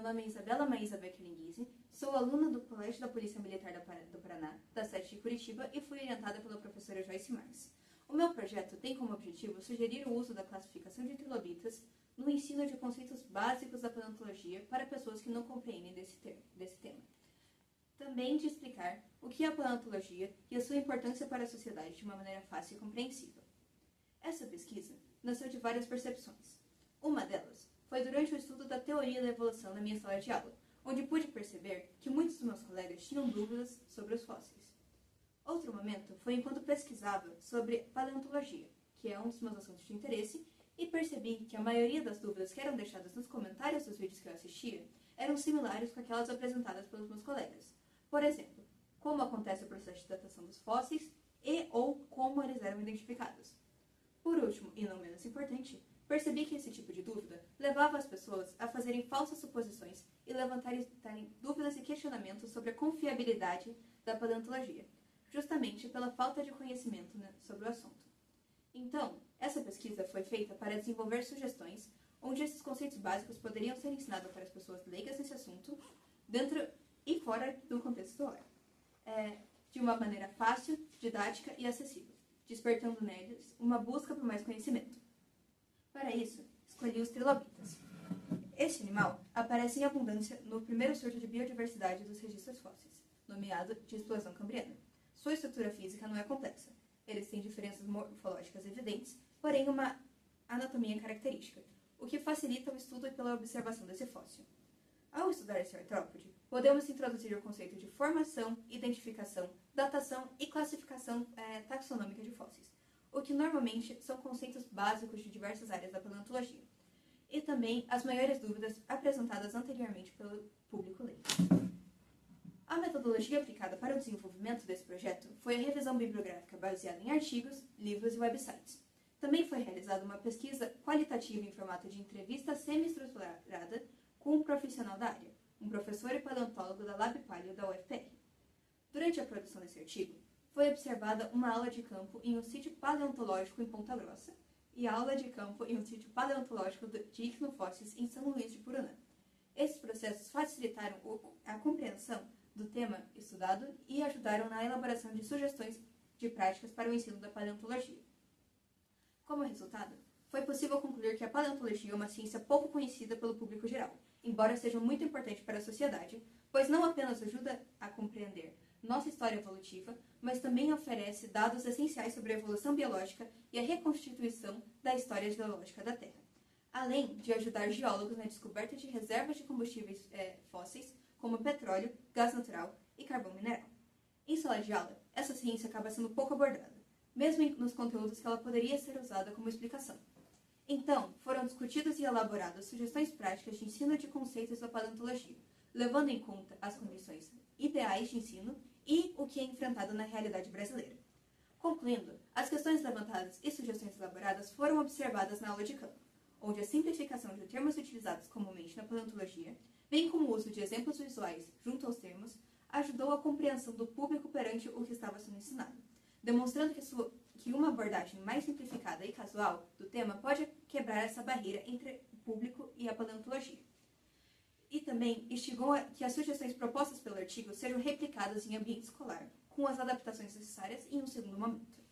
nome é Isabela Maísa Beckelinguise, sou aluna do Colégio da Polícia Militar do Paraná, da sede de Curitiba, e fui orientada pela professora Joyce Marques. O meu projeto tem como objetivo sugerir o uso da classificação de trilobitas no ensino de conceitos básicos da paleontologia para pessoas que não compreendem desse tema. Também de explicar o que é a paleontologia e a sua importância para a sociedade de uma maneira fácil e compreensível. Essa pesquisa nasceu de várias percepções. Uma delas foi durante o estudo da teoria da evolução na minha sala de aula, onde pude perceber que muitos dos meus colegas tinham dúvidas sobre os fósseis. Outro momento foi enquanto pesquisava sobre paleontologia, que é um dos meus assuntos de interesse, e percebi que a maioria das dúvidas que eram deixadas nos comentários dos vídeos que eu assistia eram similares com aquelas apresentadas pelos meus colegas. Por exemplo, como acontece o processo de datação dos fósseis e ou como eles eram identificados. Por último, e não menos importante, percebi que esse tipo de dúvida levava as pessoas a fazerem falsas suposições e levantarem dúvidas e questionamentos sobre a confiabilidade da paleontologia, justamente pela falta de conhecimento sobre o assunto. Então, essa pesquisa foi feita para desenvolver sugestões onde esses conceitos básicos poderiam ser ensinados para as pessoas leigas nesse assunto, dentro e fora do contexto escolar, de uma maneira fácil, didática e acessível, despertando neles uma busca por mais conhecimento. Para isso, escolhi os trilobitas. Este animal aparece em abundância no primeiro surto de biodiversidade dos registros fósseis, nomeado de explosão cambriana. Sua estrutura física não é complexa. Eles têm diferenças morfológicas evidentes, porém uma anatomia característica, o que facilita o estudo pela observação desse fóssil. Ao estudar esse artrópode, podemos introduzir o conceito de formação, identificação, datação e classificação taxonômica de fósseis, o que normalmente são conceitos básicos de diversas áreas da paleontologia, e também as maiores dúvidas apresentadas anteriormente pelo público leigo. A metodologia aplicada para o desenvolvimento desse projeto foi a revisão bibliográfica baseada em artigos, livros e websites. Também foi realizada uma pesquisa qualitativa em formato de entrevista semi-estruturada com um profissional da área, um professor e paleontólogo da Lab Paleo da UFPR. Durante a produção desse artigo, foi observada uma aula de campo em um sítio paleontológico em Ponta Grossa e a aula de campo em um sítio paleontológico de icnofósseis em São Luís de Purunã. Esses processos facilitaram a compreensão do tema estudado e ajudaram na elaboração de sugestões de práticas para o ensino da paleontologia. Como resultado, foi possível concluir que a paleontologia é uma ciência pouco conhecida pelo público geral, embora seja muito importante para a sociedade, pois não apenas ajuda a compreender nossa história evolutiva, mas também oferece dados essenciais sobre a evolução biológica e a reconstituição da história geológica da Terra, além de ajudar geólogos na descoberta de reservas de combustíveis fósseis, como petróleo, gás natural e carvão mineral. Em sala de aula, essa ciência acaba sendo pouco abordada, mesmo nos conteúdos que ela poderia ser usada como explicação. Então, foram discutidas e elaboradas sugestões práticas de ensino de conceitos da paleontologia, levando em conta as condições ideais de ensino e o que é enfrentado na realidade brasileira. Concluindo, as questões levantadas e sugestões elaboradas foram observadas na aula de campo, onde a simplificação de termos utilizados comumente na paleontologia, bem como o uso de exemplos visuais junto aos termos, ajudou a compreensão do público perante o que estava sendo ensinado, demonstrando que uma abordagem mais simplificada e casual do tema pode quebrar essa barreira entre o público e a paleontologia. E também instigou que as sugestões propostas pelo artigo sejam replicadas em ambiente escolar, com as adaptações necessárias em um segundo momento.